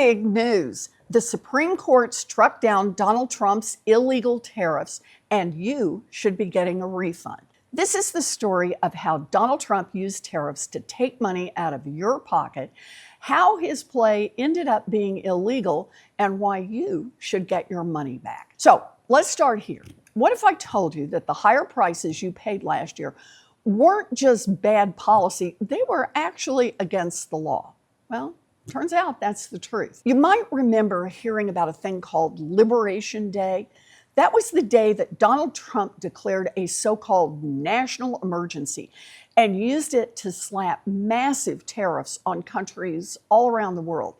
Big news. The Supreme Court struck down Donald Trump's illegal tariffs, and you should be getting a refund. This is the story of how Donald Trump used tariffs to take money out of your pocket, how his play ended up being illegal, and why you should get your money back. So let's start here. What if I told you that the higher prices you paid last year weren't just bad policy, they were actually against the law? Well, turns out that's the truth. You might remember hearing about a thing called Liberation Day. That was the day that Donald Trump declared a so-called national emergency and used it to slap massive tariffs on countries all around the world.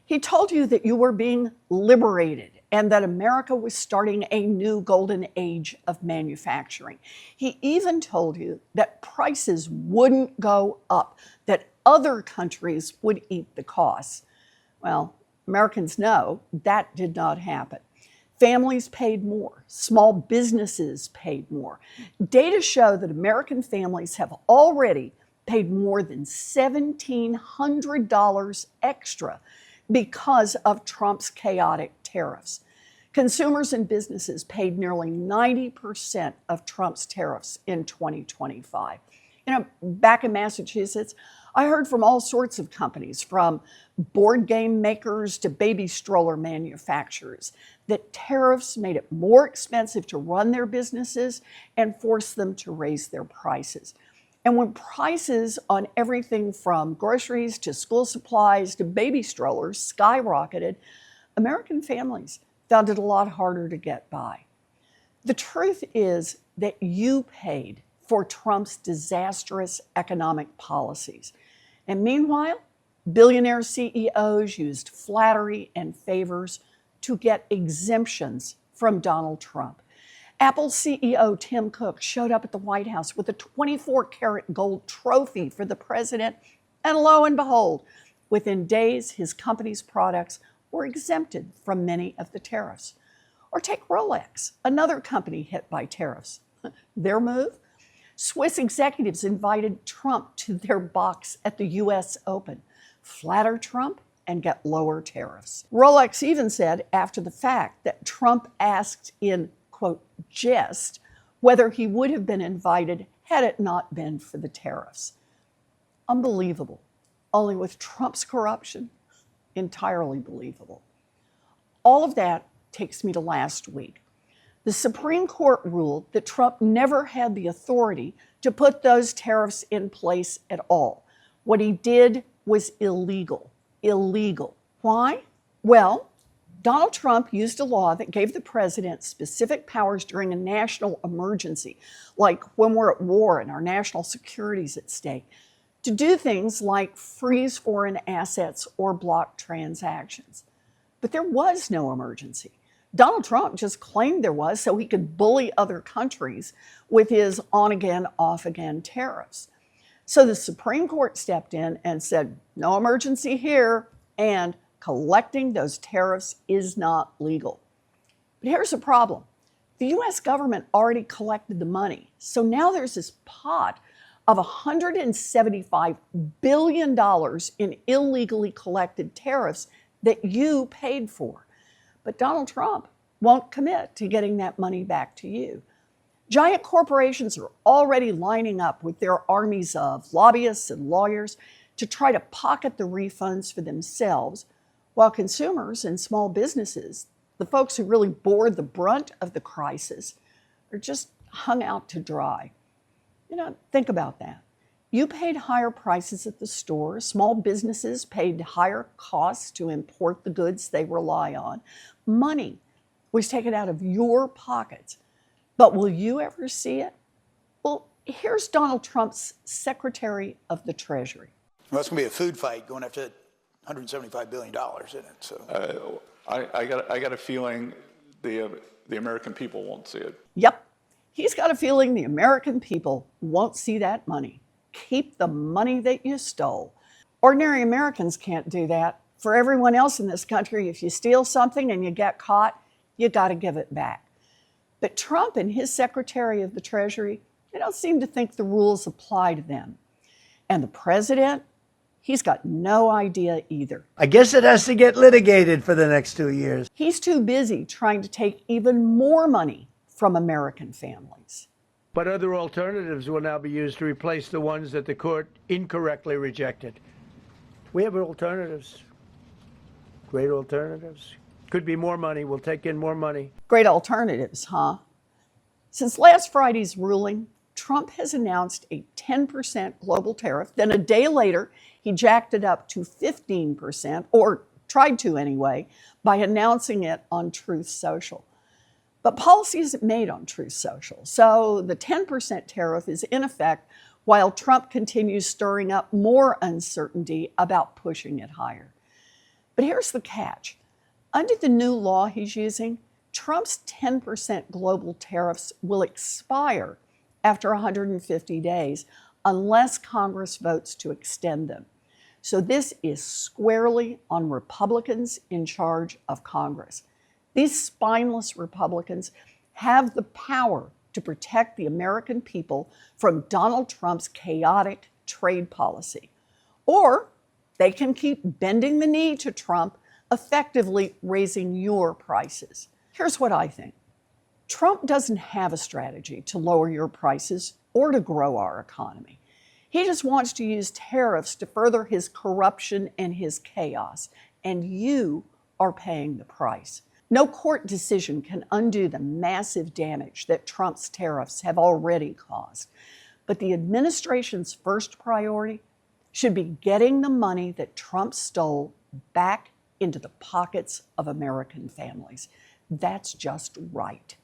He told you that you were being liberated and that America was starting a new golden age of manufacturing. He even told you that prices wouldn't go up, that other countries would eat the costs. Well, Americans know that did not happen. Families paid more. Small businesses paid more. Data show that American families have already paid more than $1,700 extra because of Trump's chaotic tariffs. Consumers and businesses paid nearly 90% of Trump's tariffs in 2025. Back in Massachusetts, I heard from all sorts of companies, from board game makers to baby stroller manufacturers, that tariffs made it more expensive to run their businesses and forced them to raise their prices. And when prices on everything from groceries to school supplies to baby strollers skyrocketed, American families found it a lot harder to get by. The truth is that you paid for Trump's disastrous economic policies. And meanwhile, billionaire CEOs used flattery and favors to get exemptions from Donald Trump. Apple CEO Tim Cook showed up at the White House with a 24-karat gold trophy for the president, and lo and behold, within days, his company's products were exempted from many of the tariffs. Or take Rolex, another company hit by tariffs. Their move? Swiss executives invited Trump to their box at the US Open. Flatter Trump and get lower tariffs. Rolex even said after the fact that Trump asked in, quote, jest, whether he would have been invited had it not been for the tariffs. Unbelievable. Only with Trump's corruption, entirely believable. All of that takes me to last week. The Supreme Court ruled that Trump never had the authority to put those tariffs in place at all. What he did was illegal. Illegal. Why? Well, Donald Trump used a law that gave the president specific powers during a national emergency, like when we're at war and our national security is at stake, to do things like freeze foreign assets or block transactions. But there was no emergency. Donald Trump just claimed there was so he could bully other countries with his on-again, off-again tariffs. So the Supreme Court stepped in and said, no emergency here, and collecting those tariffs is not legal. But here's the problem. The US government already collected the money. So now there's this pot of $175 billion in illegally collected tariffs that you paid for. But Donald Trump won't commit to getting that money back to you. Giant corporations are already lining up with their armies of lobbyists and lawyers to try to pocket the refunds for themselves, while consumers and small businesses, the folks who really bore the brunt of the crisis, are just hung out to dry. Think about that. You paid higher prices at the store. Small businesses paid higher costs to import the goods they rely on. Money was taken out of your pockets. But will you ever see it? Well, here's Donald Trump's Secretary of the Treasury. Well, it's going to be a food fight going after $175 billion, isn't it? So I got a feeling the American people won't see it. Yep. He's got a feeling the American people won't see that money. Keep the money that you stole. Ordinary Americans can't do that. For everyone else in this country, if you steal something and you get caught, you got to give it back. But Trump and his Secretary of the Treasury, they don't seem to think the rules apply to them. And the president, He's got no idea either. I guess it has to get litigated for the next 2 years. He's too busy trying to take even more money from American families. But other alternatives will now be used to replace the ones that the court incorrectly rejected. We have alternatives, great alternatives. Could be more money. We'll take in more money. Great alternatives, huh? Since last Friday's ruling, Trump has announced a 10% global tariff. Then a day later, he jacked it up to 15%, or tried to anyway, by announcing it on Truth Social. But policy isn't made on Truth Social, so the 10% tariff is in effect while Trump continues stirring up more uncertainty about pushing it higher. But here's the catch. Under the new law he's using, Trump's 10% global tariffs will expire after 150 days unless Congress votes to extend them. So this is squarely on Republicans in charge of Congress. These spineless Republicans have the power to protect the American people from Donald Trump's chaotic trade policy. Or they can keep bending the knee to Trump, effectively raising your prices. Here's what I think. Trump doesn't have a strategy to lower your prices or to grow our economy. He just wants to use tariffs to further his corruption and his chaos, and you are paying the price. No court decision can undo the massive damage that Trump's tariffs have already caused. But the administration's first priority should be getting the money that Trump stole back into the pockets of American families. That's just right.